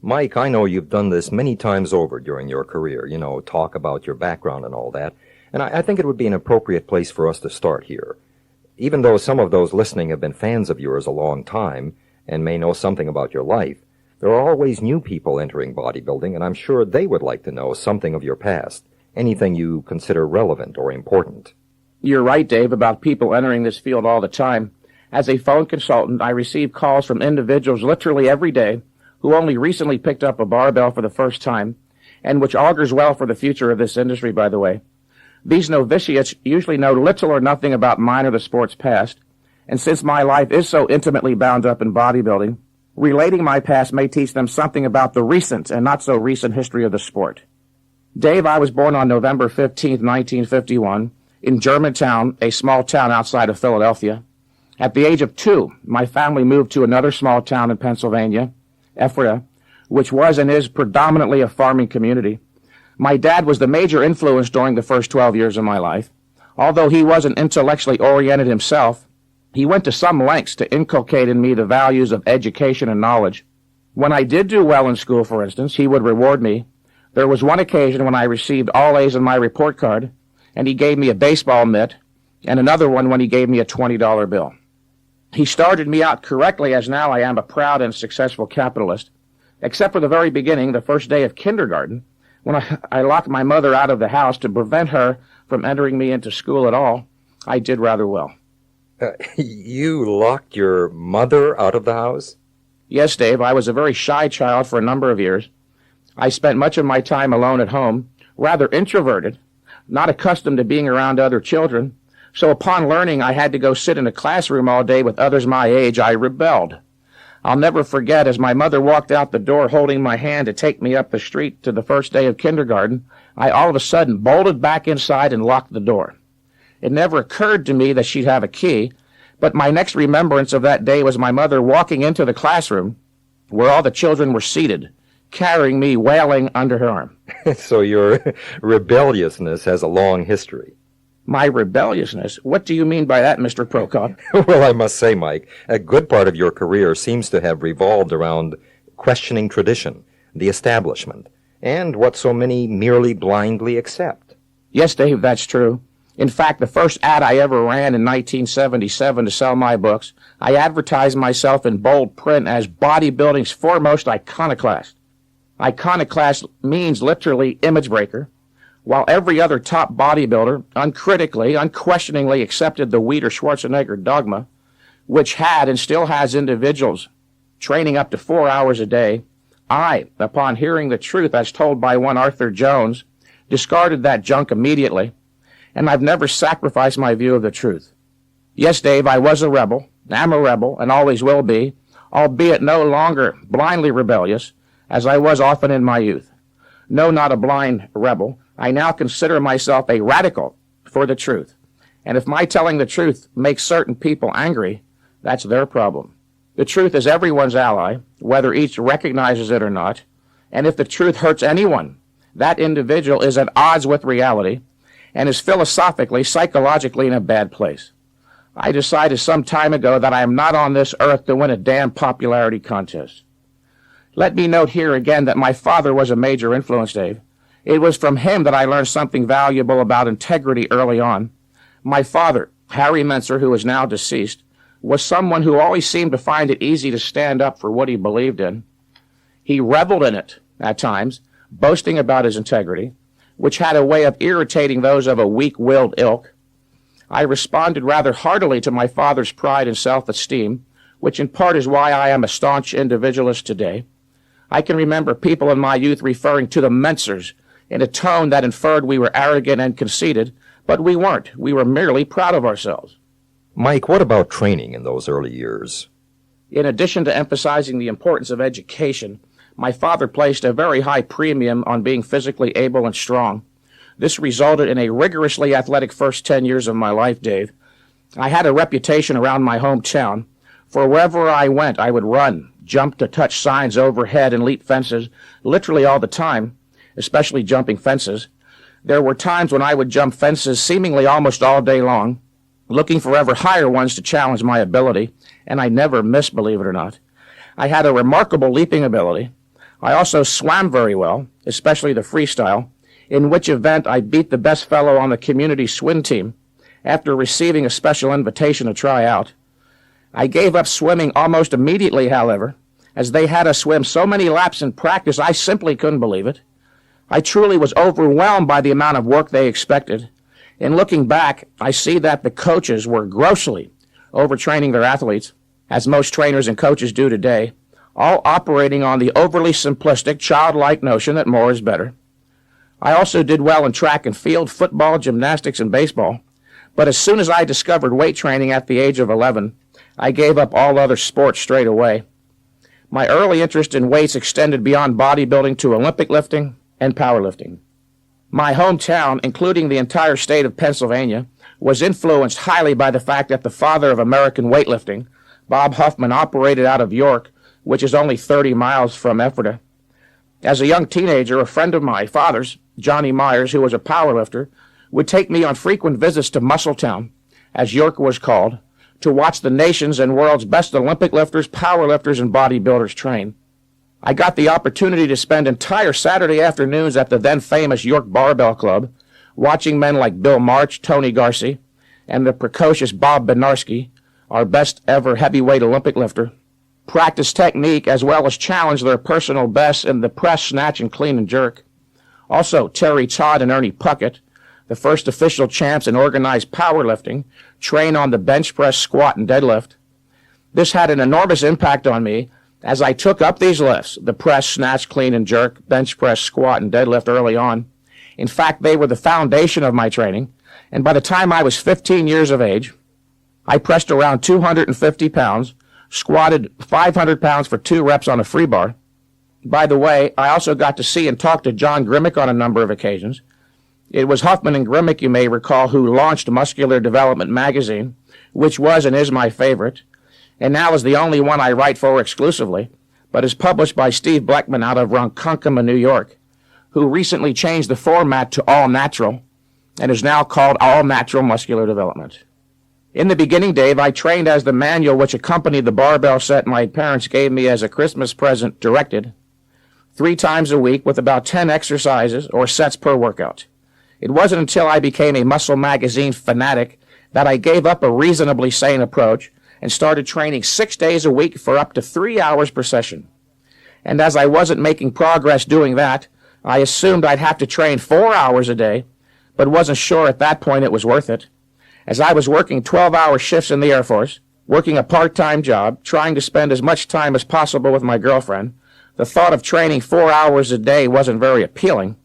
Mike, I know you've done this many times over during your career, talk about your background and all that, and I think it would be an appropriate place for us to start here. Even though some of those listening have been fans of yours a long time and may know something about your life, there are always new people entering bodybuilding, and I'm sure they would like to know something of your past, anything you consider relevant or important. You're right, Dave, about people entering this field all the time. As a phone consultant, I receive calls from individuals literally every day who only recently picked up a barbell for the first time, and which augurs well for the future of this industry, by the way. These novitiates usually know little or nothing about mine or the sport's past, and since my life is so intimately bound up in bodybuilding, relating my past may teach them something about the recent and not so recent history of the sport. Dave, I was born on November 15th, 1951, in Germantown, a small town outside of Philadelphia. At the age of 2, my family moved to another small town in Pennsylvania, Ephrata, which was and is predominantly a farming community. My dad was the major influence during the first 12 years of my life. Although he wasn't intellectually oriented himself, he went to some lengths to inculcate in me the values of education and knowledge. When I did do well in school, for instance, he would reward me. There was one occasion when I received all A's on my report card, and he gave me a baseball mitt, and another one when he gave me a $20 bill. He started me out correctly, as now I am a proud and successful capitalist, except for the very beginning, the first day of kindergarten, when I locked my mother out of the house to prevent her from entering me into school at all. I did rather well. You locked your mother out of the house? Yes, Dave, I was a very shy child for a number of years. I spent much of my time alone at home, rather introverted, not accustomed to being around other children. So upon learning I had to go sit in a classroom all day with others my age, I rebelled. I'll never forget, as my mother walked out the door holding my hand to take me up the street to the first day of kindergarten, I all of a sudden bolted back inside and locked the door. It never occurred to me that she'd have a key, but my next remembrance of that day was my mother walking into the classroom where all the children were seated, carrying me wailing under her arm. So your rebelliousness has a long history. My rebelliousness? What do you mean by that, Mr. Prokop? Well, I must say, Mike, a good part of your career seems to have revolved around questioning tradition, the establishment, and what so many merely blindly accept. Yes, Dave, that's true. In fact, the first ad I ever ran in 1977 to sell my books, I advertised myself in bold print as bodybuilding's foremost iconoclast. Iconoclast means literally image breaker. While every other top bodybuilder uncritically, unquestioningly accepted the Weider-Schwarzenegger dogma, which had and still has individuals training up to 4 hours a day, I, upon hearing the truth as told by one Arthur Jones, discarded that junk immediately, and I've never sacrificed my view of the truth. Yes, Dave, I was a rebel, am a rebel, and always will be, albeit no longer blindly rebellious, as I was often in my youth. No, not a blind rebel. I now consider myself a radical for the truth. And if my telling the truth makes certain people angry, that's their problem. The truth is everyone's ally, whether each recognizes it or not. And if the truth hurts anyone, that individual is at odds with reality and is philosophically, psychologically in a bad place. I decided some time ago that I am not on this earth to win a damn popularity contest. Let me note here again that my father was a major influence, Dave. It was from him that I learned something valuable about integrity early on. My father, Harry Mentzer, who is now deceased, was someone who always seemed to find it easy to stand up for what he believed in. He reveled in it at times, boasting about his integrity, which had a way of irritating those of a weak-willed ilk. I responded rather heartily to my father's pride and self-esteem, which in part is why I am a staunch individualist today. I can remember people in my youth referring to the Mentzers in a tone that inferred we were arrogant and conceited, but we weren't. We were merely proud of ourselves. Mike, what about training in those early years? In addition to emphasizing the importance of education, my father placed a very high premium on being physically able and strong. This resulted in a rigorously athletic first 10 years of my life, Dave. I had a reputation around my hometown. For wherever I went, I would run, jump to touch signs overhead and leap fences, literally all the time, especially jumping fences. There were times when I would jump fences seemingly almost all day long, looking for ever higher ones to challenge my ability, and I never missed, believe it or not. I had a remarkable leaping ability. I also swam very well, especially the freestyle, in which event I beat the best fellow on the community swim team after receiving a special invitation to try out. I gave up swimming almost immediately, however, as they had us swim so many laps in practice I simply couldn't believe it. I truly was overwhelmed by the amount of work they expected. In looking back, I see that the coaches were grossly overtraining their athletes, as most trainers and coaches do today, all operating on the overly simplistic, childlike notion that more is better. I also did well in track and field, football, gymnastics, and baseball, but as soon as I discovered weight training at the age of 11, I gave up all other sports straight away. My early interest in weights extended beyond bodybuilding to Olympic lifting and powerlifting. My hometown, including the entire state of Pennsylvania, was influenced highly by the fact that the father of American weightlifting, Bob Huffman, operated out of York, which is only 30 miles from Ephrata. As a young teenager, a friend of my father's, Johnny Myers, who was a powerlifter, would take me on frequent visits to Muscletown, as York was called, to watch the nation's and world's best Olympic lifters, powerlifters, and bodybuilders train. I got the opportunity to spend entire Saturday afternoons at the then famous York Barbell Club, watching men like Bill March, Tony Garcia, and the precocious Bob Benarski, our best ever heavyweight Olympic lifter, practice technique as well as challenge their personal bests in the press, snatch, and clean and jerk. Also, Terry Todd and Ernie Puckett, the first official champs in organized powerlifting, train on the bench press, squat, and deadlift. This had an enormous impact on me as I took up these lifts, the press, snatch, clean, and jerk, bench press, squat, and deadlift early on. In fact, they were the foundation of my training, and by the time I was 15 years of age, I pressed around 250 pounds, squatted 500 pounds for 2 reps on a free bar. By the way, I also got to see and talk to John Grimmick on a number of occasions. It was Huffman and Grimmick, you may recall, who launched Muscular Development magazine, which was and is my favorite, and now is the only one I write for exclusively, but is published by Steve Bleckman out of Ronkonkoma, New York, who recently changed the format to All Natural and is now called All Natural Muscular Development. In the beginning, Dave, I trained as the manual which accompanied the barbell set my parents gave me as a Christmas present directed, 3 times a week with about 10 exercises or sets per workout. It wasn't until I became a Muscle Magazine fanatic that I gave up a reasonably sane approach and started training 6 days a week for up to 3 hours per session. And as I wasn't making progress doing that, I assumed I'd have to train 4 hours a day, but wasn't sure at that point it was worth it. As I was working 12-hour shifts in the Air Force, working a part-time job, trying to spend as much time as possible with my girlfriend, the thought of training 4 hours a day wasn't very appealing.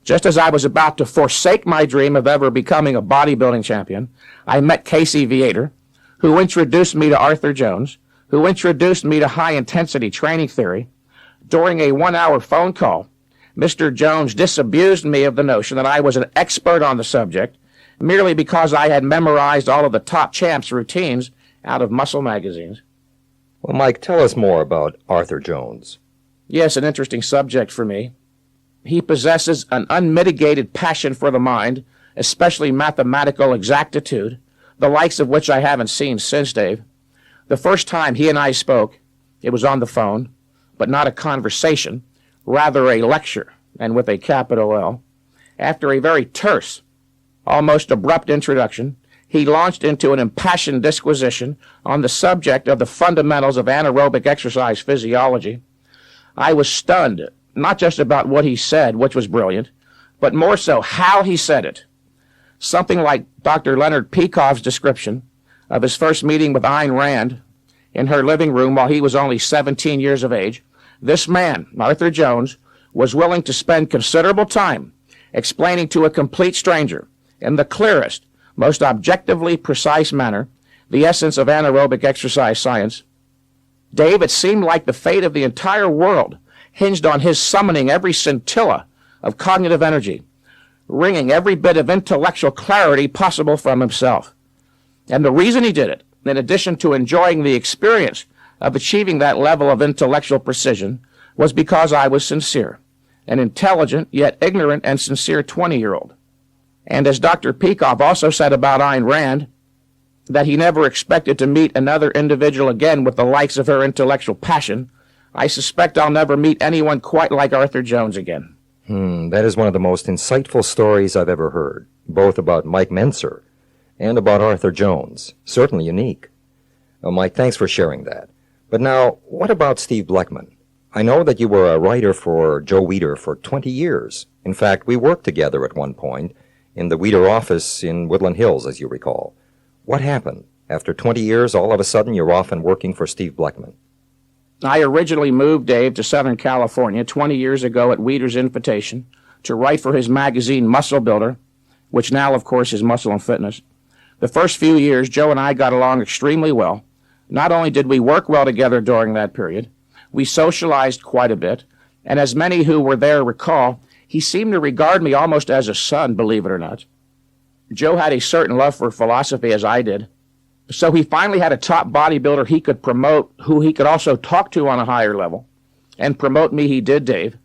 Just as I was about to forsake my dream of ever becoming a bodybuilding champion, I met Casey Viator, who introduced me to Arthur Jones, who introduced me to high-intensity training theory. During a 1-hour phone call, Mr. Jones disabused me of the notion that I was an expert on the subject merely because I had memorized all of the top champs' routines out of muscle magazines. Well, Mike, tell us more about Arthur Jones. Yes, an interesting subject for me. He possesses an unmitigated passion for the mind, especially mathematical exactitude, the likes of which I haven't seen since, Dave. The first time he and I spoke, it was on the phone, but not a conversation, rather a lecture, and with a capital L. After a very terse, almost abrupt introduction, he launched into an impassioned disquisition on the subject of the fundamentals of anaerobic exercise physiology. I was stunned, not just about what he said, which was brilliant, but more so how he said it. Something like Dr. Leonard Peikoff's description of his first meeting with Ayn Rand in her living room while he was only 17 years of age. This man, Arthur Jones, was willing to spend considerable time explaining to a complete stranger, in the clearest, most objectively precise manner, the essence of anaerobic exercise science. Dave, it seemed like the fate of the entire world hinged on his summoning every scintilla of cognitive energy, wringing every bit of intellectual clarity possible from himself. And the reason he did it, in addition to enjoying the experience of achieving that level of intellectual precision, was because I was sincere, an intelligent yet ignorant and sincere 20-year-old. And as Dr. Peikoff also said about Ayn Rand, that he never expected to meet another individual again with the likes of her intellectual passion, I suspect I'll never meet anyone quite like Arthur Jones again. That is one of the most insightful stories I've ever heard, both about Mike Mentzer and about Arthur Jones. Certainly unique. Well, Mike, thanks for sharing that. But now, what about Steve Bleckman? I know that you were a writer for Joe Weider for 20 years. In fact, we worked together at one point in the Weider office in Woodland Hills, as you recall. What happened? After 20 years, all of a sudden, you're off and working for Steve Bleckman. I originally moved, Dave, to Southern California 20 years ago at Weider's invitation to write for his magazine Muscle Builder, which now, of course, is Muscle and Fitness. The first few years, Joe and I got along extremely well. Not only did we work well together during that period, we socialized quite a bit, and as many who were there recall, he seemed to regard me almost as a son, believe it or not. Joe had a certain love for philosophy, as I did, so he finally had a top bodybuilder he could promote, who he could also talk to on a higher level. And promote me he did, Dave.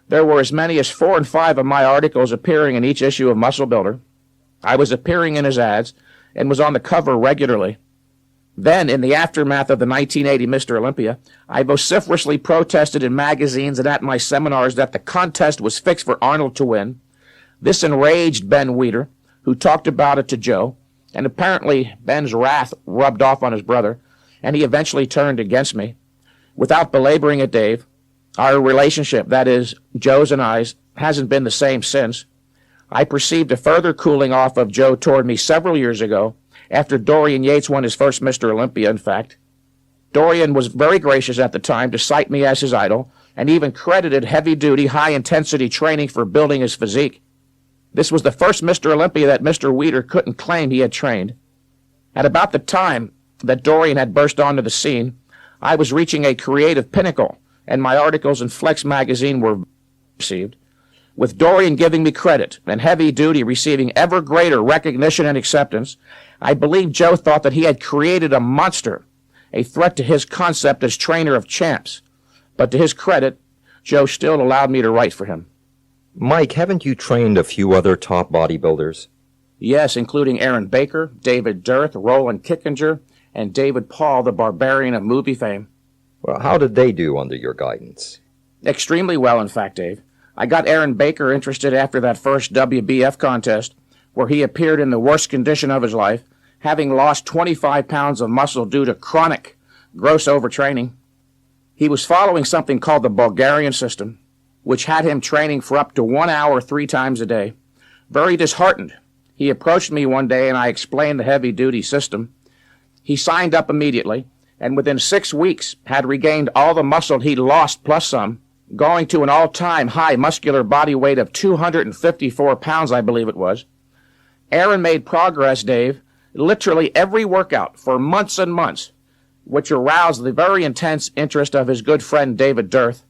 There were as many as 4 and 5 of my articles appearing in each issue of Muscle Builder. I was appearing in his ads and was on the cover regularly. Then, in the aftermath of the 1980 Mr. Olympia, I vociferously protested in magazines and at my seminars that the contest was fixed for Arnold to win. This enraged Ben Weider, who talked about it to Joe, and apparently Ben's wrath rubbed off on his brother, and he eventually turned against me. Without belaboring it, Dave, our relationship, that is, Joe's and I's, hasn't been the same since. I perceived a further cooling off of Joe toward me several years ago, after Dorian Yates won his first Mr. Olympia, in fact. Dorian was very gracious at the time to cite me as his idol, and even credited heavy-duty, high-intensity training for building his physique. This was the first Mr. Olympia that Mr. Weider couldn't claim he had trained. At about the time that Dorian had burst onto the scene, I was reaching a creative pinnacle, and my articles in Flex magazine were received, with Dorian giving me credit and Heavy Duty receiving ever greater recognition and acceptance. I believe Joe thought that he had created a monster, a threat to his concept as trainer of champs. But to his credit, Joe still allowed me to write for him. Mike, haven't you trained a few other top bodybuilders? Yes, including Aaron Baker, David Dirth, Roland Kickinger, and David Paul, the barbarian of movie fame. Well, how did they do under your guidance? Extremely well, in fact, Dave. I got Aaron Baker interested after that first WBF contest, where he appeared in the worst condition of his life, having lost 25 pounds of muscle due to chronic, gross overtraining. He was following something called the Bulgarian system, which had him training for up to 1 hour 3 times a day. Very disheartened, he approached me one day and I explained the heavy-duty system. He signed up immediately, and within 6 weeks had regained all the muscle he'd lost plus some, going to an all-time high muscular body weight of 254 pounds, I believe it was. Aaron made progress, Dave, literally every workout for months and months, which aroused the very intense interest of his good friend David Dirth.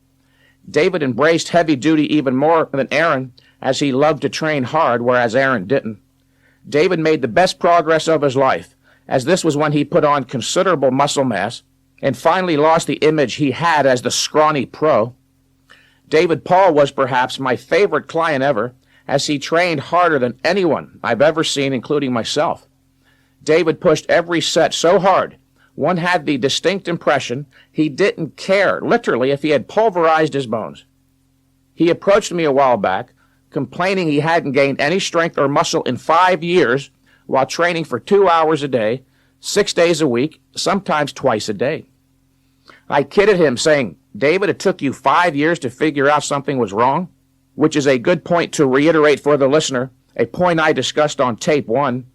David embraced heavy duty even more than Aaron, as he loved to train hard, whereas Aaron didn't. David made the best progress of his life, as this was when he put on considerable muscle mass and finally lost the image he had as the scrawny pro. David Paul was perhaps my favorite client ever, as he trained harder than anyone I've ever seen, including myself. David pushed every set so hard, one had the distinct impression he didn't care, literally, if he had pulverized his bones. He approached me a while back, complaining he hadn't gained any strength or muscle in 5 years while training for 2 hours a day, 6 days a week, sometimes twice a day. I kidded him, saying, "David, it took you 5 years to figure out something was wrong," which is a good point to reiterate for the listener, a point I discussed on tape 1.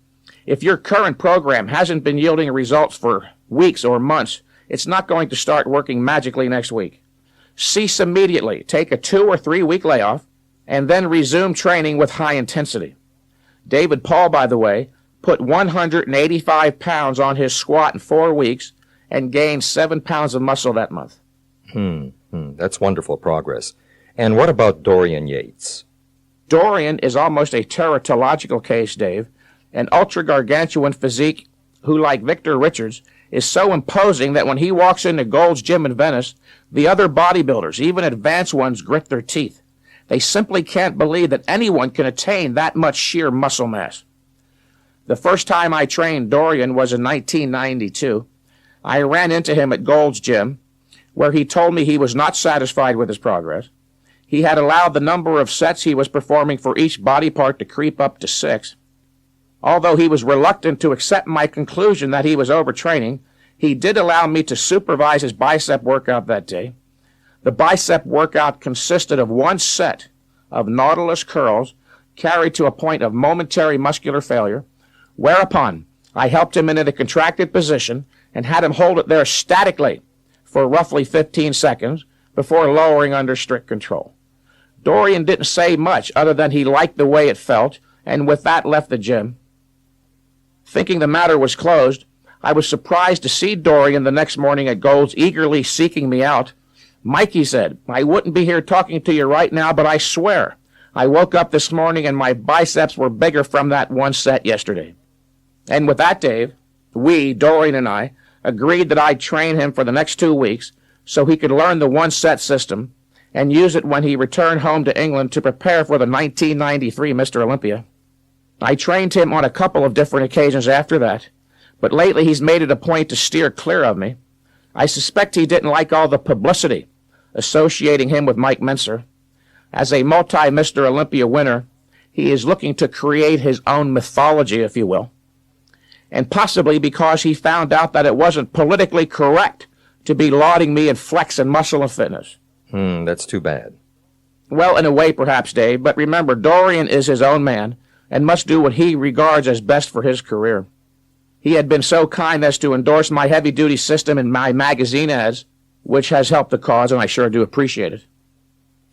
If your current program hasn't been yielding results for weeks or months, it's not going to start working magically next week. Cease immediately, take a 2 or 3 week layoff, and then resume training with high intensity. David Paul, by the way, put 185 pounds on his squat in 4 weeks and gained 7 pounds of muscle that month. That's wonderful progress. And what about Dorian Yates? Dorian is almost a teratological case, Dave, an ultra-gargantuan physique who, like Victor Richards, is so imposing that when he walks into Gold's Gym in Venice, the other bodybuilders, even advanced ones, grit their teeth. They simply can't believe that anyone can attain that much sheer muscle mass. The first time I trained Dorian was in 1992. I ran into him at Gold's Gym. where he told me he was not satisfied with his progress. He had allowed the number of sets he was performing for each body part to creep up to 6. Although he was reluctant to accept my conclusion that he was overtraining, he did allow me to supervise his bicep workout that day. The bicep workout consisted of 1 set of Nautilus curls carried to a point of momentary muscular failure, whereupon I helped him into the contracted position and had him hold it there statically for roughly 15 seconds before lowering under strict control. Dorian didn't say much other than he liked the way it felt, and with that left the gym. Thinking the matter was closed, I was surprised to see Dorian the next morning at Gold's eagerly seeking me out. "Mike," he said, "I wouldn't be here talking to you right now, but I swear I woke up this morning and my biceps were bigger from that 1 set yesterday." And with that, Dave, we, Dorian and I, agreed that I'd train him for the next 2 weeks so he could learn the 1-set system and use it when he returned home to England to prepare for the 1993 Mr. Olympia. I trained him on a couple of different occasions after that, but lately he's made it a point to steer clear of me. I suspect he didn't like all the publicity associating him with Mike Mentzer. As a multi-Mr. Olympia winner, he is looking to create his own mythology, if you will. And possibly because he found out that it wasn't politically correct to be lauding me in flex and muscle and fitness. That's too bad. Well, in a way, perhaps, Dave, but remember, Dorian is his own man and must do what he regards as best for his career. He had been so kind as to endorse my heavy-duty system in my magazine ads, which has helped the cause, and I sure do appreciate it.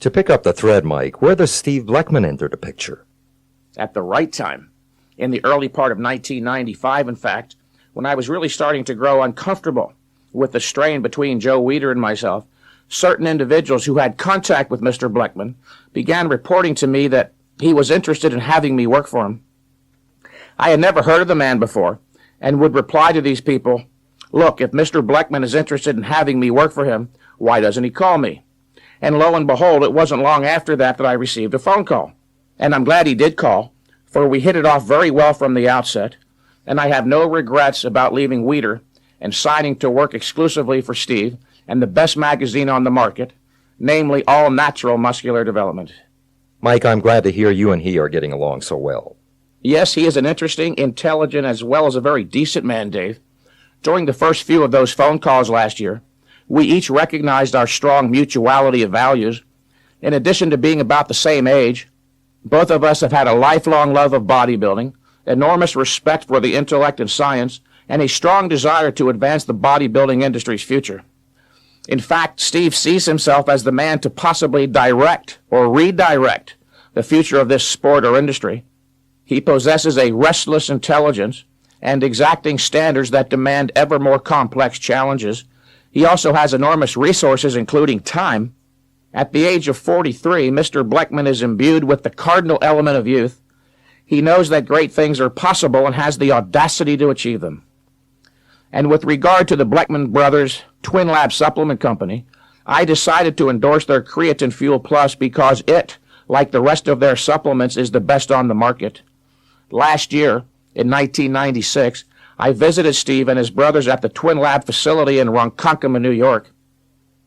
To pick up the thread, Mike, where does Steve Bleckman enter the picture? At the right time. In the early part of 1995, in fact, when I was really starting to grow uncomfortable with the strain between Joe Weider and myself, certain individuals who had contact with Mr. Bleckman began reporting to me that he was interested in having me work for him. I had never heard of the man before and would reply to these people, "Look, if Mr. Bleckman is interested in having me work for him, why doesn't he call me?" And lo and behold, it wasn't long after that I received a phone call. And I'm glad he did call, for we hit it off very well from the outset, and I have no regrets about leaving Weider and signing to work exclusively for Steve and the best magazine on the market, namely All Natural Muscular Development. Mike, I'm glad to hear you and he are getting along so well. Yes, he is an interesting, intelligent, as well as a very decent man, Dave. During the first few of those phone calls last year, we each recognized our strong mutuality of values. In addition to being about the same age, both of us have had a lifelong love of bodybuilding, enormous respect for the intellect and science, and a strong desire to advance the bodybuilding industry's future. In fact, Steve sees himself as the man to possibly direct or redirect the future of this sport or industry. He possesses a restless intelligence and exacting standards that demand ever more complex challenges. He also has enormous resources, including time. At the age of 43, Mr. Bleckman is imbued with the cardinal element of youth. He knows that great things are possible and has the audacity to achieve them. And with regard to the Bleckman Brothers Twin Lab Supplement Company, I decided to endorse their Creatine Fuel Plus because it, like the rest of their supplements, is the best on the market. Last year, in 1996, I visited Steve and his brothers at the Twin Lab facility in Ronkonkoma, New York.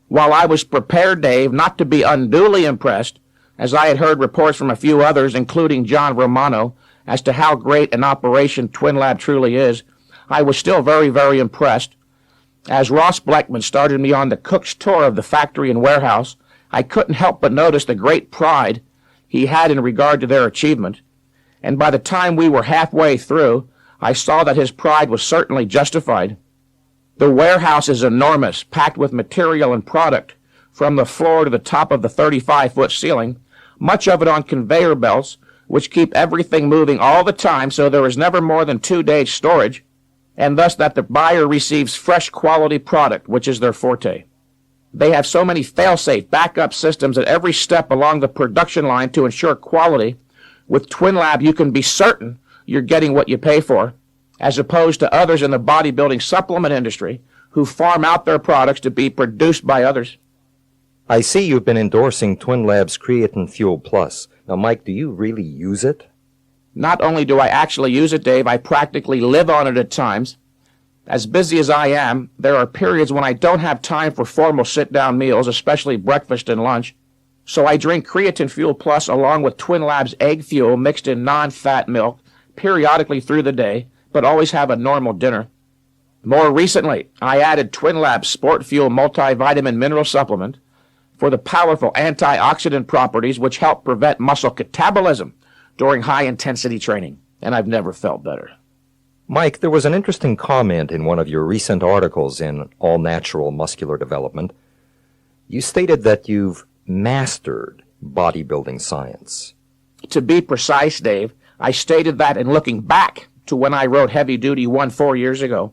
While I was prepared, Dave, not to be unduly impressed, as I had heard reports from a few others, including John Romano, as to how great an operation Twin Lab truly is, I was still very, very impressed. As Ross Bleckman started me on the cook's tour of the factory and warehouse, I couldn't help but notice the great pride he had in regard to their achievement. And by the time we were halfway through, I saw that his pride was certainly justified. The warehouse is enormous, packed with material and product, from the floor to the top of the 35-foot ceiling, much of it on conveyor belts, which keep everything moving all the time so there is never more than 2 days storage, and thus that the buyer receives fresh quality product, which is their forte. They have so many fail-safe backup systems at every step along the production line to ensure quality. With Twin Lab, you can be certain you're getting what you pay for, as opposed to others in the bodybuilding supplement industry who farm out their products to be produced by others. I see you've been endorsing Twin Lab's Creatine Fuel Plus. Now, Mike, do you really use it? Not only do I actually use it, Dave, I practically live on it at times. As busy as I am, there are periods when I don't have time for formal sit-down meals, especially breakfast and lunch, so I drink Creatine Fuel Plus along with Twin Labs egg fuel mixed in non-fat milk periodically through the day, but always have a normal dinner. More recently, I added Twin Labs Sport Fuel multivitamin mineral supplement for the powerful antioxidant properties which help prevent muscle catabolism during high-intensity training, and I've never felt better. Mike, there was an interesting comment in one of your recent articles in All Natural Muscular Development. You stated that you've mastered bodybuilding science. To be precise, Dave, I stated that in looking back to when I wrote Heavy Duty 1 4 years ago,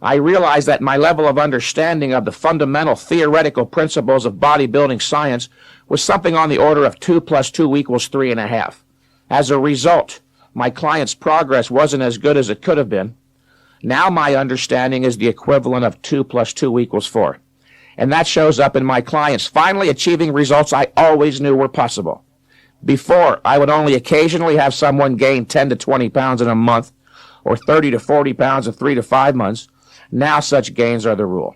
I realized that my level of understanding of the fundamental theoretical principles of bodybuilding science was something on the order of 2 + 2 = 3.5. As a result, my client's progress wasn't as good as it could have been. Now my understanding is the equivalent of 2 + 2 = 4. And that shows up in my clients finally achieving results I always knew were possible. Before, I would only occasionally have someone gain 10 to 20 pounds in a month or 30 to 40 pounds in 3 to 5 months. Now such gains are the rule.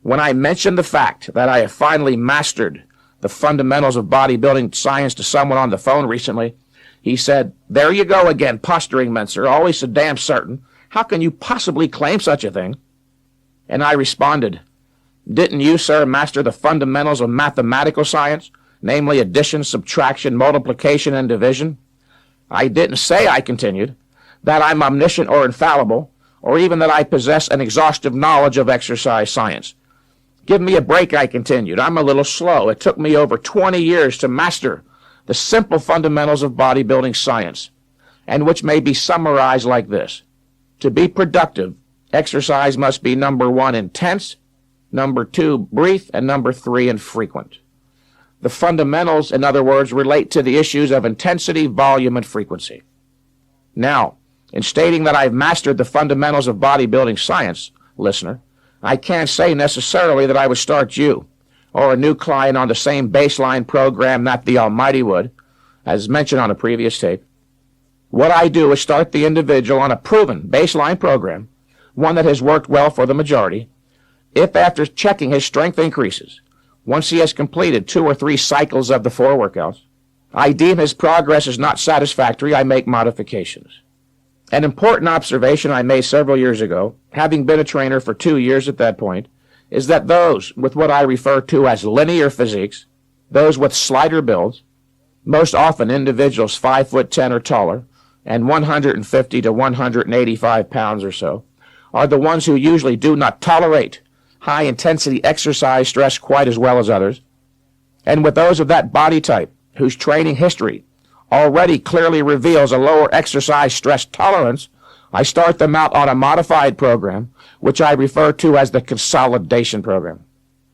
When I mentioned the fact that I have finally mastered the fundamentals of bodybuilding science to someone on the phone recently, he said, "There you go again, posturing, Mentzer, always so damn certain. How can you possibly claim such a thing?" And I responded, "Didn't you, sir, master the fundamentals of mathematical science, namely addition, subtraction, multiplication, and division? I didn't say," I continued, "that I'm omniscient or infallible, or even that I possess an exhaustive knowledge of exercise science. Give me a break," I continued. "I'm a little slow. It took me over 20 years to master the simple fundamentals of bodybuilding science, and which may be summarized like this. To be productive, exercise must be number 1, intense, number 2, brief, and number 3, infrequent. The fundamentals, in other words, relate to the issues of intensity, volume, and frequency. Now, in stating that I've mastered the fundamentals of bodybuilding science, listener, I can't say necessarily that I would start you or a new client on the same baseline program that the Almighty would, as mentioned on a previous tape. What I do is start the individual on a proven baseline program, one that has worked well for the majority. If after checking his strength increases, once he has completed 2 or 3 cycles of the 4 workouts, I deem his progress is not satisfactory, I make modifications. An important observation I made several years ago, having been a trainer for 2 years at that point, is that those with what I refer to as linear physiques, those with slighter builds, most often individuals 5'10" or taller, and 150 to 185 pounds or so, are the ones who usually do not tolerate high-intensity exercise stress quite as well as others. And with those of that body type, whose training history already clearly reveals a lower exercise stress tolerance, I start them out on a modified program, which I refer to as the consolidation program.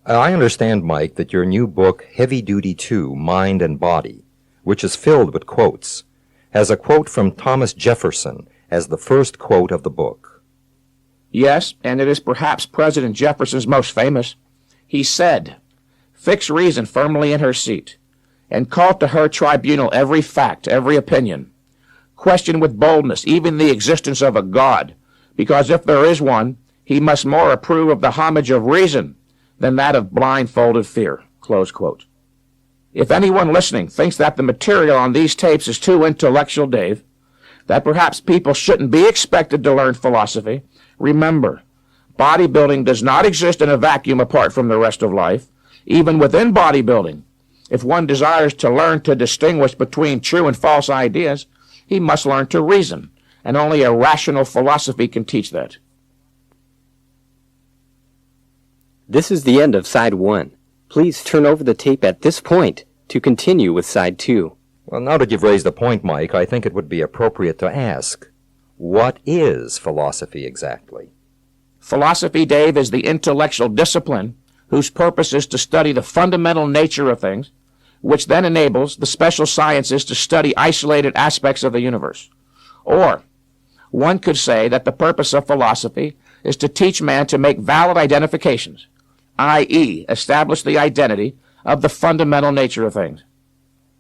I understand, Mike, that your new book, Heavy Duty 2, Mind and Body, which is filled with quotes, has a quote from Thomas Jefferson as the first quote of the book. Yes, and it is perhaps President Jefferson's most famous. He said, "Fix reason firmly in her seat, and call to her tribunal every fact, every opinion. Question with boldness even the existence of a God, because if there is one, he must more approve of the homage of reason than that of blindfolded fear." Close quote. If anyone listening thinks that the material on these tapes is too intellectual, Dave, that perhaps people shouldn't be expected to learn philosophy, remember, bodybuilding does not exist in a vacuum apart from the rest of life. Even within bodybuilding, if one desires to learn to distinguish between true and false ideas, he must learn to reason, and only a rational philosophy can teach that. This is the end of Side 1. Please turn over the tape at this point to continue with Side 2. Well, now that you've raised the point, Mike, I think it would be appropriate to ask, what is philosophy exactly? Philosophy, Dave, is the intellectual discipline whose purpose is to study the fundamental nature of things, which then enables the special sciences to study isolated aspects of the universe. Or, one could say that the purpose of philosophy is to teach man to make valid identifications, i.e., establish the identity of the fundamental nature of things.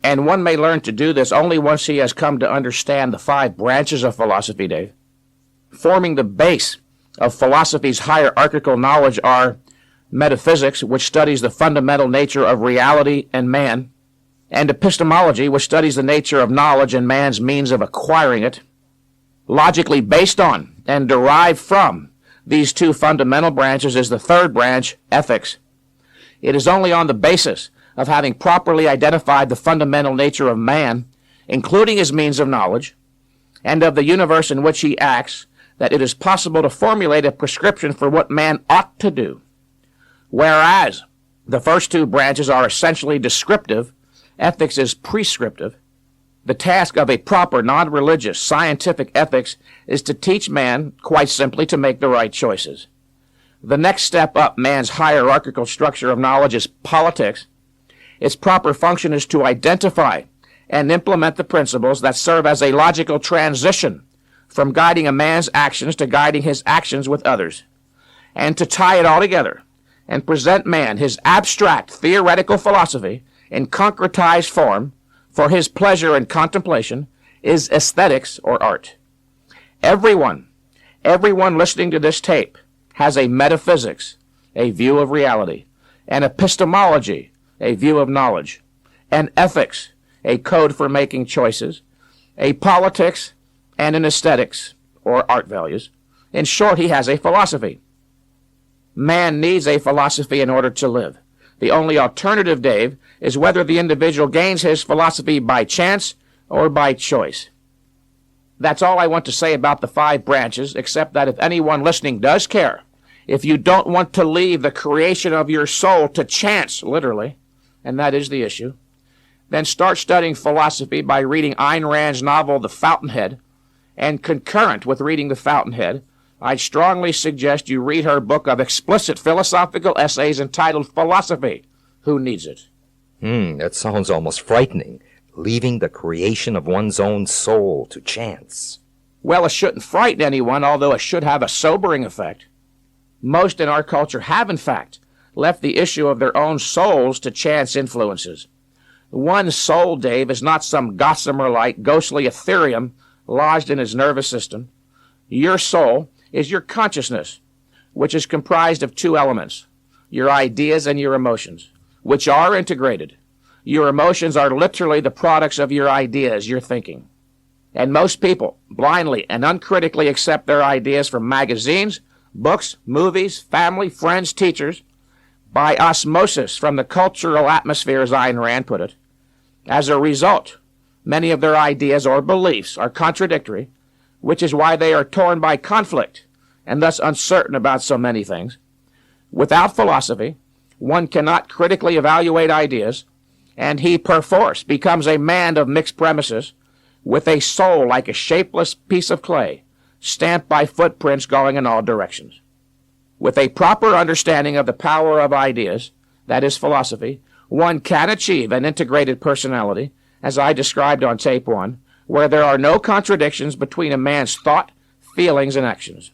And one may learn to do this only once he has come to understand the 5 branches of philosophy, Dave, forming the base of philosophy's hierarchical knowledge are metaphysics, which studies the fundamental nature of reality and man, and epistemology, which studies the nature of knowledge and man's means of acquiring it. Logically based on and derived from these two fundamental branches is the third branch, ethics. It is only on the basis of having properly identified the fundamental nature of man, including his means of knowledge, and of the universe in which he acts, that it is possible to formulate a prescription for what man ought to do. Whereas the first two branches are essentially descriptive, ethics is prescriptive. The task of a proper, non-religious, scientific ethics is to teach man, quite simply, to make the right choices. The next step up man's hierarchical structure of knowledge is politics. Its proper function is to identify and implement the principles that serve as a logical transition from guiding a man's actions to guiding his actions with others, and to tie it all together and present man his abstract theoretical philosophy in concretized form for his pleasure and contemplation is aesthetics or art. Everyone listening to this tape has a metaphysics, a view of reality, an epistemology, a view of knowledge, an ethics, a code for making choices, a politics, and an aesthetics, or art values. In short, he has a philosophy. Man needs a philosophy in order to live. The only alternative, Dave, is whether the individual gains his philosophy by chance or by choice. That's all I want to say about the 5 branches, except that if anyone listening does care, if you don't want to leave the creation of your soul to chance, literally, and that is the issue, then start studying philosophy by reading Ayn Rand's novel, The Fountainhead, and concurrent with reading The Fountainhead, I'd strongly suggest you read her book of explicit philosophical essays entitled Philosophy. Who Needs It? That sounds almost frightening. Leaving the creation of one's own soul to chance. Well, it shouldn't frighten anyone, although it should have a sobering effect. Most in our culture have, in fact, left the issue of their own souls to chance influences. One's soul, Dave, is not some gossamer-like, ghostly ethereum lodged in his nervous system. Your soul is your consciousness, which is comprised of 2 elements, your ideas and your emotions, which are integrated. Your emotions are literally the products of your ideas, your thinking. And most people blindly and uncritically accept their ideas from magazines, books, movies, family, friends, teachers, by osmosis from the cultural atmosphere, as Ayn Rand put it. As a result, many of their ideas or beliefs are contradictory, which is why they are torn by conflict and thus uncertain about so many things. Without philosophy, one cannot critically evaluate ideas, and he perforce becomes a man of mixed premises, with a soul like a shapeless piece of clay, stamped by footprints going in all directions. With a proper understanding of the power of ideas, that is philosophy, one can achieve an integrated personality, as I described on tape 1, where there are no contradictions between a man's thought, feelings, and actions.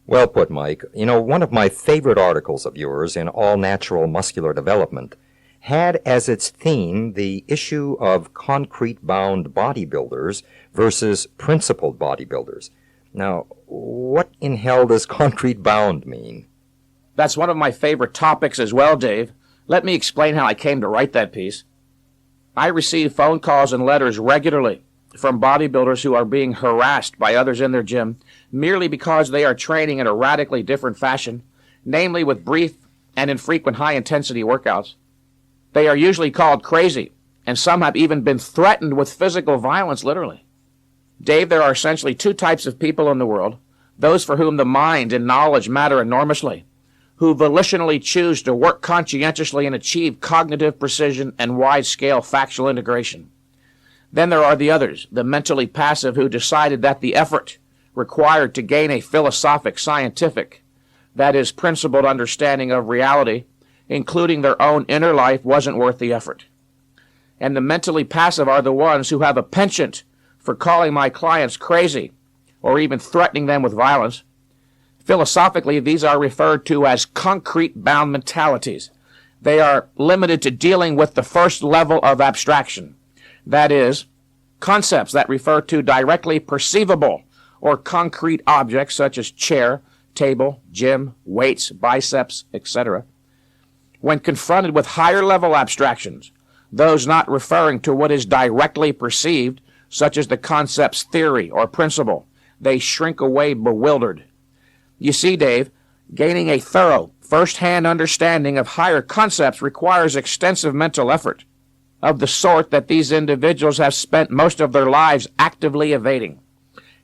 Well put, Mike. You know, one of my favorite articles of yours in All Natural Muscular Development had as its theme the issue of concrete-bound bodybuilders versus principled bodybuilders. Now, what in hell does concrete-bound mean? That's one of my favorite topics as well, Dave. Let me explain how I came to write that piece. I receive phone calls and letters regularly from bodybuilders who are being harassed by others in their gym merely because they are training in a radically different fashion, namely with brief and infrequent high-intensity workouts. They are usually called crazy, and some have even been threatened with physical violence, literally. Dave, there are essentially 2 types of people in the world, those for whom the mind and knowledge matter enormously, who volitionally choose to work conscientiously and achieve cognitive precision and wide-scale factual integration. Then there are the others, the mentally passive, who decided that the effort required to gain a philosophic, scientific, that is, principled understanding of reality, including their own inner life, wasn't worth the effort. And the mentally passive are the ones who have a penchant for calling my clients crazy or even threatening them with violence. Philosophically, these are referred to as concrete-bound mentalities. They are limited to dealing with the first level of abstraction, that is, concepts that refer to directly perceivable or concrete objects such as chair, table, gym, weights, biceps, etc. When confronted with higher-level abstractions, those not referring to what is directly perceived, such as the concept's theory or principle, they shrink away bewildered. You see, Dave, gaining a thorough, first-hand understanding of higher concepts requires extensive mental effort, of the sort that these individuals have spent most of their lives actively evading.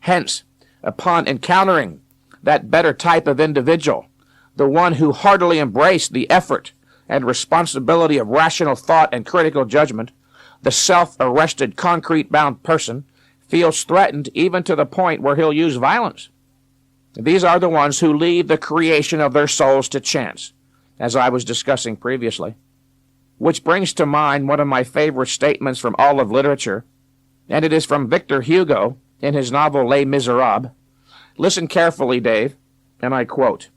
Hence, upon encountering that better type of individual, the one who heartily embraced the effort and responsibility of rational thought and critical judgment, the self-arrested, concrete-bound person feels threatened even to the point where he'll use violence. These are the ones who leave the creation of their souls to chance, as I was discussing previously. Which brings to mind one of my favorite statements from all of literature, and it is from Victor Hugo in his novel Les Miserables. Listen carefully, Dave, and I quote,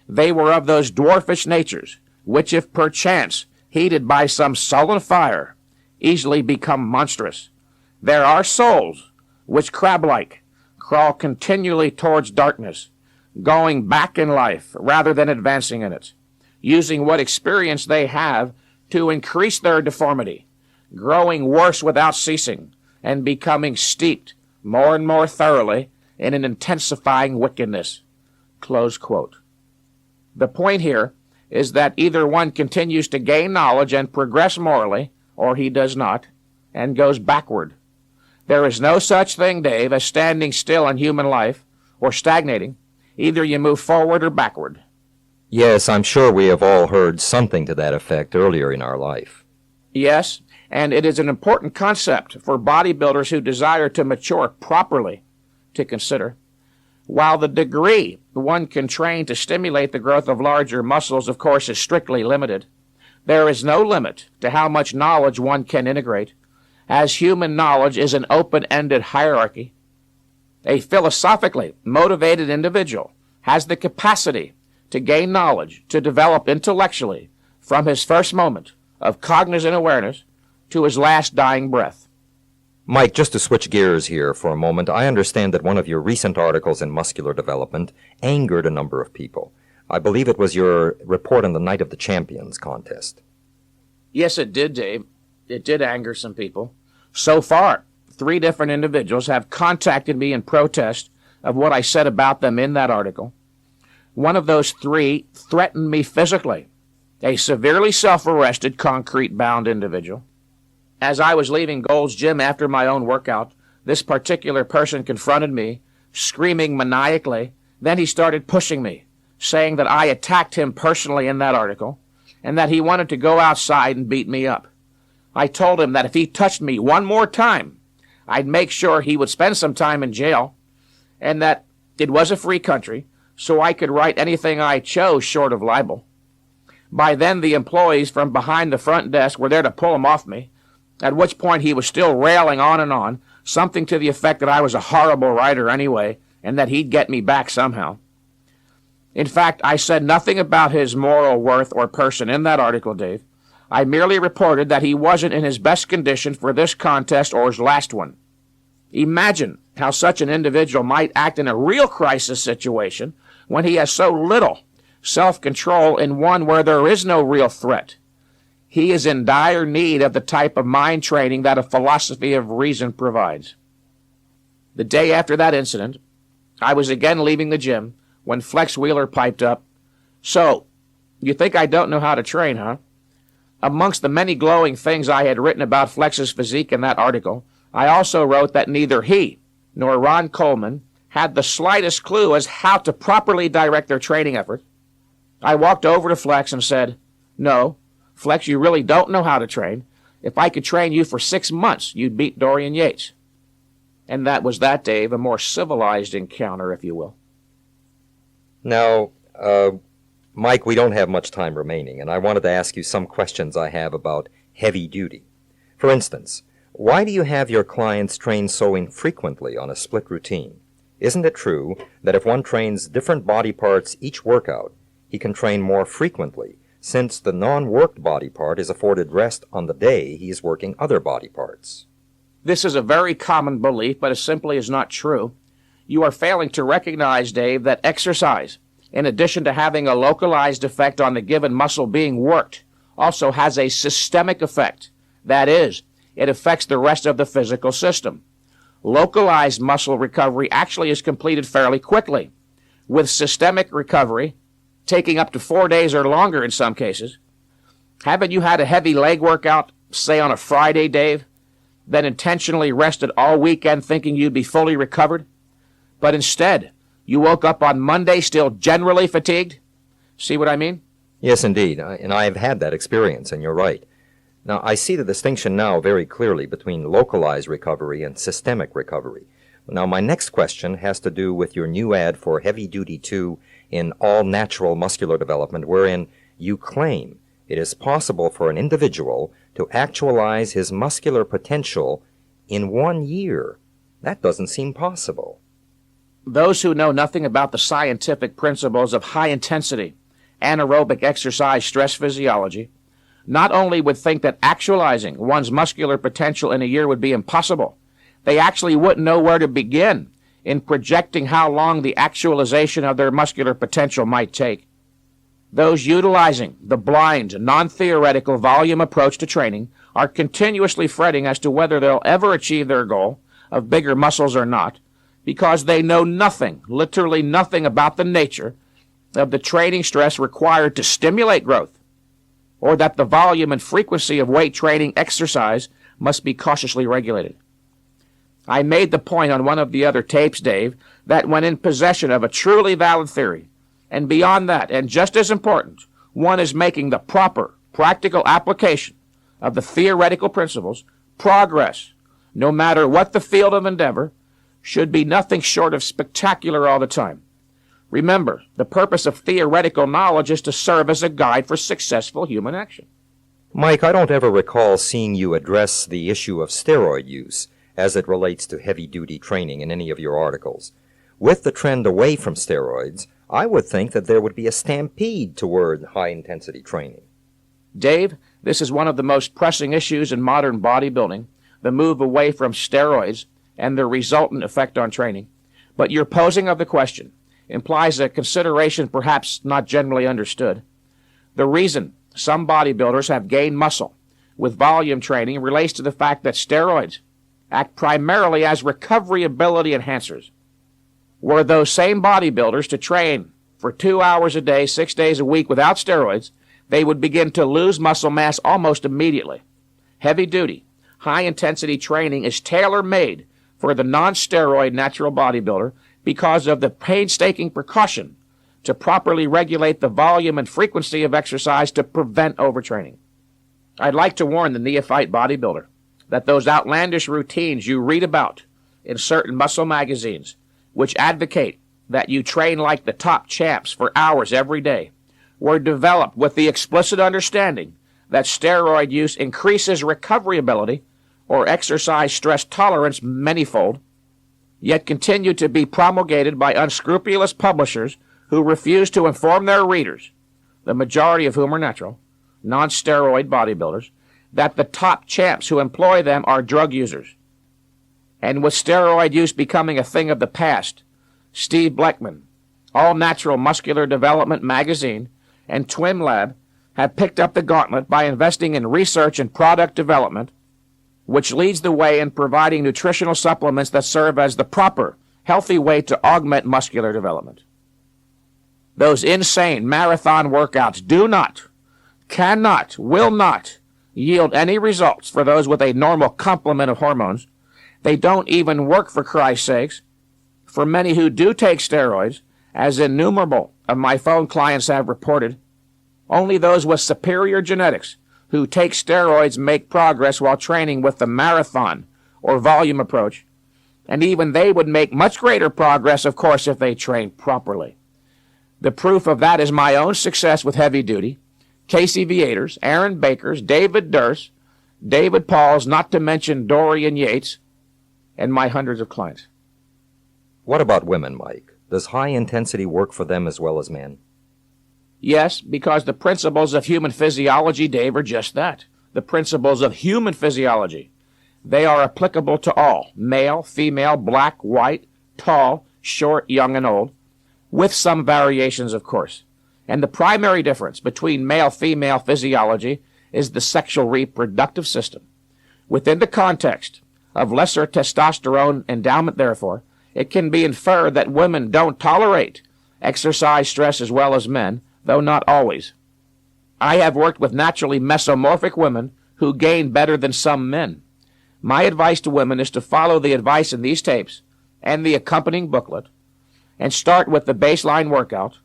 "They were of those dwarfish natures, which if perchance heated by some sullen fire, easily become monstrous. There are souls, which crab-like, crawl continually towards darkness, going back in life rather than advancing in it, using what experience they have to increase their deformity, growing worse without ceasing, and becoming steeped more and more thoroughly in an intensifying wickedness." Close quote. The point here is that either one continues to gain knowledge and progress morally, or he does not, and goes backward. There is no such thing, Dave, as standing still in human life, or stagnating. Either you move forward or backward. Yes, I'm sure we have all heard something to that effect earlier in our life. Yes, and it is an important concept for bodybuilders who desire to mature properly to consider. While the degree one can train to stimulate the growth of larger muscles, of course, is strictly limited, there is no limit to how much knowledge one can integrate, as human knowledge is an open-ended hierarchy. A philosophically motivated individual has the capacity to gain knowledge, to develop intellectually from his first moment of cognizant awareness to his last dying breath. Mike, just to switch gears here for a moment, I understand that one of your recent articles in Muscular Development angered a number of people. I believe it was your report on the Night of the Champions contest. Yes, it did, Dave. It did anger some people. So far, 3 different individuals have contacted me in protest of what I said about them in that article. One of those 3 threatened me physically, a severely self-arrested, concrete-bound individual. As I was leaving Gold's Gym after my own workout, this particular person confronted me, screaming maniacally. Then he started pushing me, saying that I attacked him personally in that article, and that he wanted to go outside and beat me up. I told him that if he touched me one more time, I'd make sure he would spend some time in jail, and that it was a free country, so I could write anything I chose short of libel. By then, the employees from behind the front desk were there to pull him off me, at which point he was still railing on, something to the effect that I was a horrible writer anyway, and that he'd get me back somehow. In fact, I said nothing about his moral worth or person in that article, Dave. I merely reported that he wasn't in his best condition for this contest or his last one. Imagine how such an individual might act in a real crisis situation when he has so little self-control in one where there is no real threat. He is in dire need of the type of mind training that a philosophy of reason provides. The day after that incident, I was again leaving the gym when Flex Wheeler piped up, "So, you think I don't know how to train, huh?" Amongst the many glowing things I had written about Flex's physique in that article, I also wrote that neither he nor Ron Coleman had the slightest clue as how to properly direct their training effort. I walked over to Flex and said, "No, Flex, you really don't know how to train. If I could train you for 6 months, you'd beat Dorian Yates." And that was that, Dave, a more civilized encounter, if you will. Now, Mike, we don't have much time remaining, and I wanted to ask you some questions I have about heavy duty. For instance, why do you have your clients train so infrequently on a split routine? Isn't it true that if one trains different body parts each workout, he can train more frequently, since the non-worked body part is afforded rest on the day he is working other body parts? This is a very common belief, but it simply is not true. You are failing to recognize, Dave, that exercise, in addition to having a localized effect on the given muscle being worked, also has a systemic effect. That is, it affects the rest of the physical system. Localized muscle recovery actually is completed fairly quickly, with systemic recovery taking up to 4 days or longer in some cases. Haven't you had a heavy leg workout, say on a Friday, Dave, then intentionally rested all weekend thinking you'd be fully recovered? But instead, you woke up on Monday still generally fatigued? See what I mean? Yes, indeed, and I have had that experience, and you're right. Now, I see the distinction now very clearly between localized recovery and systemic recovery. Now, my next question has to do with your new ad for Heavy Duty 2 in All Natural Muscular Development, wherein you claim it is possible for an individual to actualize his muscular potential in 1 year. That doesn't seem possible. Those who know nothing about the scientific principles of high-intensity, anaerobic exercise stress physiology not only would think that actualizing one's muscular potential in a year would be impossible, they actually wouldn't know where to begin in projecting how long the actualization of their muscular potential might take. Those utilizing the blind, non-theoretical volume approach to training are continuously fretting as to whether they'll ever achieve their goal of bigger muscles or not, because they know nothing, literally nothing about the nature of the training stress required to stimulate growth, or that the volume and frequency of weight training exercise must be cautiously regulated. I made the point on one of the other tapes, Dave, that when in possession of a truly valid theory, and beyond that, and just as important, one is making the proper, practical application of the theoretical principles, progress, no matter what the field of endeavor, should be nothing short of spectacular all the time. Remember, the purpose of theoretical knowledge is to serve as a guide for successful human action. Mike, I don't ever recall seeing you address the issue of steroid use as it relates to heavy-duty training in any of your articles. With the trend away from steroids, I would think that there would be a stampede toward high-intensity training. Dave, this is one of the most pressing issues in modern bodybuilding, the move away from steroids and their resultant effect on training. But your posing of the question implies a consideration perhaps not generally understood. The reason some bodybuilders have gained muscle with volume training relates to the fact that steroids act primarily as recovery ability enhancers. Were those same bodybuilders to train for 2 hours a day, 6 days a week without steroids, they would begin to lose muscle mass almost immediately. Heavy-duty, high-intensity training is tailor-made for the non-steroid natural bodybuilder because of the painstaking precaution to properly regulate the volume and frequency of exercise to prevent overtraining. I'd like to warn the neophyte bodybuilder that those outlandish routines you read about in certain muscle magazines, which advocate that you train like the top champs for hours every day, were developed with the explicit understanding that steroid use increases recovery ability or exercise stress tolerance manyfold, yet continue to be promulgated by unscrupulous publishers who refuse to inform their readers, the majority of whom are natural, non-steroid bodybuilders, that the top champs who employ them are drug users. And with steroid use becoming a thing of the past, Steve Bleckman, All Natural Muscular Development magazine, and Twin Lab have picked up the gauntlet by investing in research and product development, which leads the way in providing nutritional supplements that serve as the proper, healthy way to augment muscular development. Those insane marathon workouts do not, cannot, will not yield any results for those with a normal complement of hormones. They don't even work, for Christ's sakes. For many who do take steroids, as innumerable of my phone clients have reported, only those with superior genetics who take steroids make progress while training with the marathon or volume approach, and even they would make much greater progress, of course, if they trained properly. The proof of that is my own success with heavy duty, Casey Viators, Aaron Bakers, David Durst, David Pauls, not to mention Dorian Yates, and my hundreds of clients. What about women, Mike? Does high intensity work for them as well as men? Yes, because the principles of human physiology, Dave, are just that. The principles of human physiology. They are applicable to all, male, female, black, white, tall, short, young, and old, with some variations, of course. And the primary difference between male-female physiology is the sexual reproductive system. Within the context of lesser testosterone endowment, therefore, it can be inferred that women don't tolerate exercise stress as well as men, though not always. I have worked with naturally mesomorphic women who gain better than some men. My advice to women is to follow the advice in these tapes and the accompanying booklet and start with the baseline workout,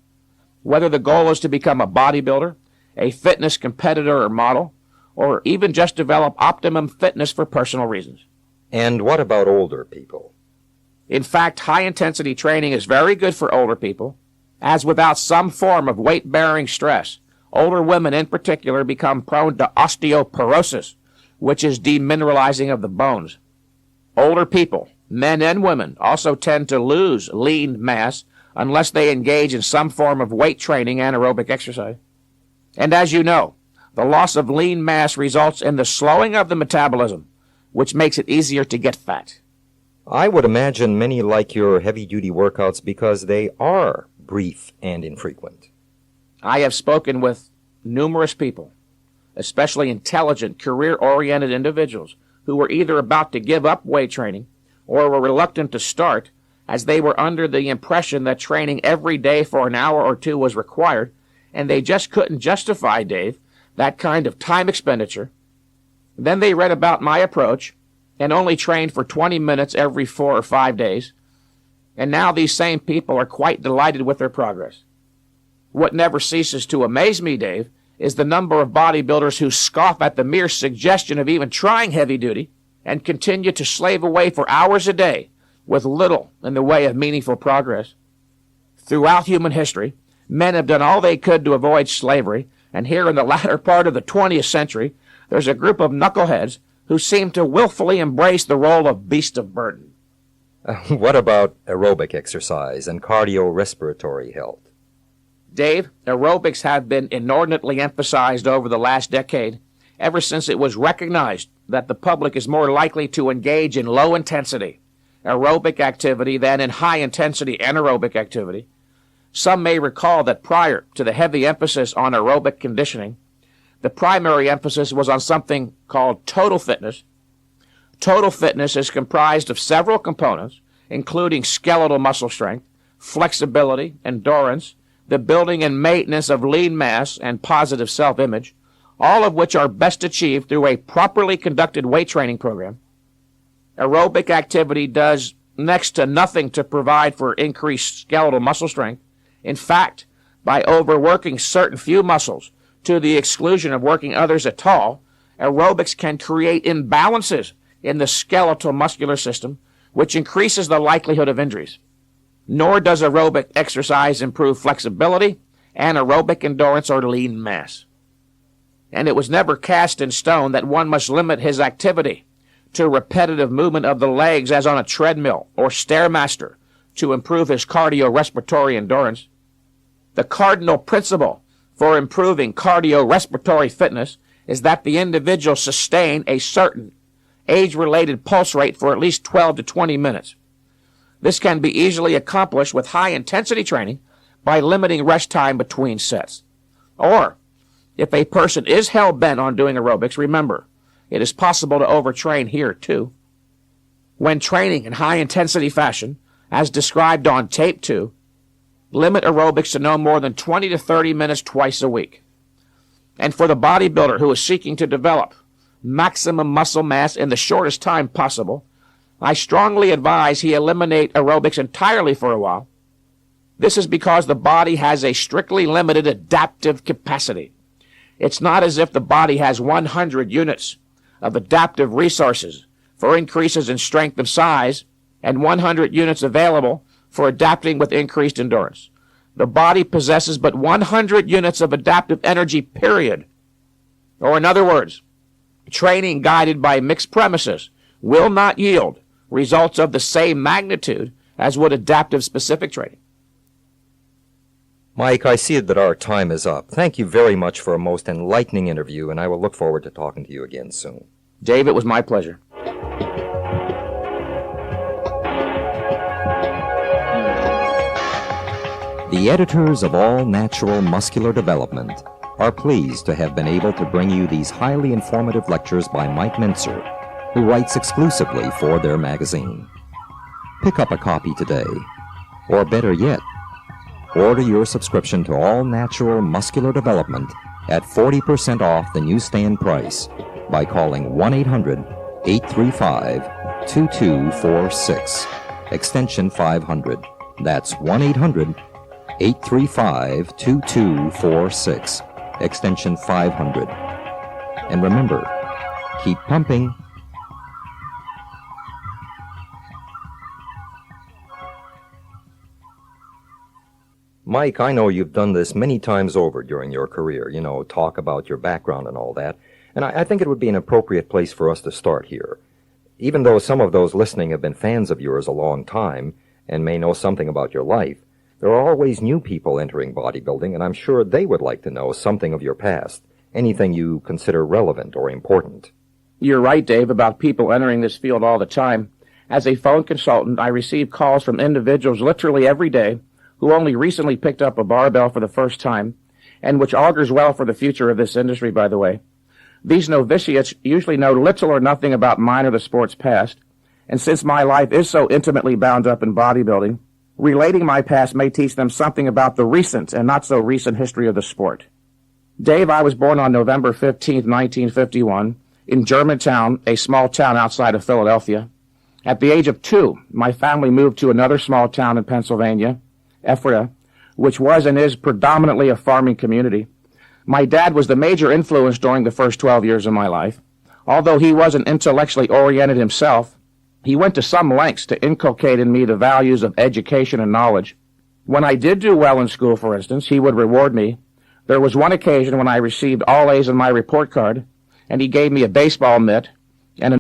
whether the goal is to become a bodybuilder, a fitness competitor or model, or even just develop optimum fitness for personal reasons. And what about older people? In fact, high-intensity training is very good for older people, as without some form of weight-bearing stress, older women in particular become prone to osteoporosis, which is demineralizing of the bones. Older people, men and women, also tend to lose lean mass unless they engage in some form of weight training and aerobic exercise. And as you know, the loss of lean mass results in the slowing of the metabolism, which makes it easier to get fat. I would imagine many like your heavy-duty workouts because they are brief and infrequent. I have spoken with numerous people, especially intelligent, career-oriented individuals, who were either about to give up weight training or were reluctant to start as they were under the impression that training every day for an hour or two was required, and they just couldn't justify, Dave, that kind of time expenditure. Then they read about my approach and only trained for 20 minutes every 4 or 5 days, and now these same people are quite delighted with their progress. What never ceases to amaze me, Dave, is the number of bodybuilders who scoff at the mere suggestion of even trying heavy duty and continue to slave away for hours a day with little in the way of meaningful progress. Throughout human history, men have done all they could to avoid slavery, and here in the latter part of the 20th century, there's a group of knuckleheads who seem to willfully embrace the role of beast of burden. What about aerobic exercise and cardiorespiratory health? Dave, aerobics have been inordinately emphasized over the last decade, ever since it was recognized that the public is more likely to engage in low-intensity aerobic activity than in high-intensity anaerobic activity. Some may recall that prior to the heavy emphasis on aerobic conditioning, the primary emphasis was on something called total fitness. Total fitness is comprised of several components, including skeletal muscle strength, flexibility, endurance, the building and maintenance of lean mass, and positive self-image, all of which are best achieved through a properly conducted weight training program. Aerobic activity does next to nothing to provide for increased skeletal muscle strength. In fact, by overworking certain few muscles to the exclusion of working others at all, aerobics can create imbalances in the skeletal muscular system, which increases the likelihood of injuries. Nor does aerobic exercise improve flexibility, anaerobic endurance, or lean mass. And it was never cast in stone that one must limit his activity to repetitive movement of the legs as on a treadmill or Stairmaster to improve his cardiorespiratory endurance. The cardinal principle for improving cardiorespiratory fitness is that the individual sustain a certain age-related pulse rate for at least 12 to 20 minutes. This can be easily accomplished with high-intensity training by limiting rest time between sets. Or, if a person is hell-bent on doing aerobics, remember, it is possible to overtrain here, too. When training in high-intensity fashion, as described on Tape 2, limit aerobics to no more than 20 to 30 minutes twice a week. And for the bodybuilder who is seeking to develop maximum muscle mass in the shortest time possible, I strongly advise he eliminate aerobics entirely for a while. This is because the body has a strictly limited adaptive capacity. It's not as if the body has 100 units of adaptive resources for increases in strength of size and 100 units available for adapting with increased endurance. The body possesses but 100 units of adaptive energy, period. Or in other words, training guided by mixed premises will not yield results of the same magnitude as would adaptive specific training. Mike, I see that our time is up. Thank you very much for a most enlightening interview, and I will look forward to talking to you again soon. Dave, it was my pleasure. The editors of All Natural Muscular Development are pleased to have been able to bring you these highly informative lectures by Mike Mentzer, who writes exclusively for their magazine. Pick up a copy today, or better yet, order your subscription to All Natural Muscular Development at 40% off the newsstand price by calling 1-800-835-2246, extension 500. That's 1-800-835-2246, extension 500. And remember, keep pumping. Mike, I know you've done this many times over during your career, talk about your background and all that, and I think it would be an appropriate place for us to start here. Even though some of those listening have been fans of yours a long time and may know something about your life, there are always new people entering bodybuilding, and I'm sure they would like to know something of your past, anything you consider relevant or important. You're right, Dave, about people entering this field all the time. As a phone consultant, I receive calls from individuals literally every day who only recently picked up a barbell for the first time, and which augurs well for the future of this industry, by the way. These novitiates usually know little or nothing about mine or the sport's past, and since my life is so intimately bound up in bodybuilding, relating my past may teach them something about the recent and not so recent history of the sport. Dave, I was born on November 15th, 1951, in Germantown, a small town outside of Philadelphia. At the age of 2, my family moved to another small town in Pennsylvania, Ephrata, which was and is predominantly a farming community. My dad was the major influence during the first 12 years of my life. Although he wasn't intellectually oriented himself, he went to some lengths to inculcate in me the values of education and knowledge. When I did do well in school, for instance, he would reward me. There was one occasion when I received all A's on my report card, and he gave me a baseball mitt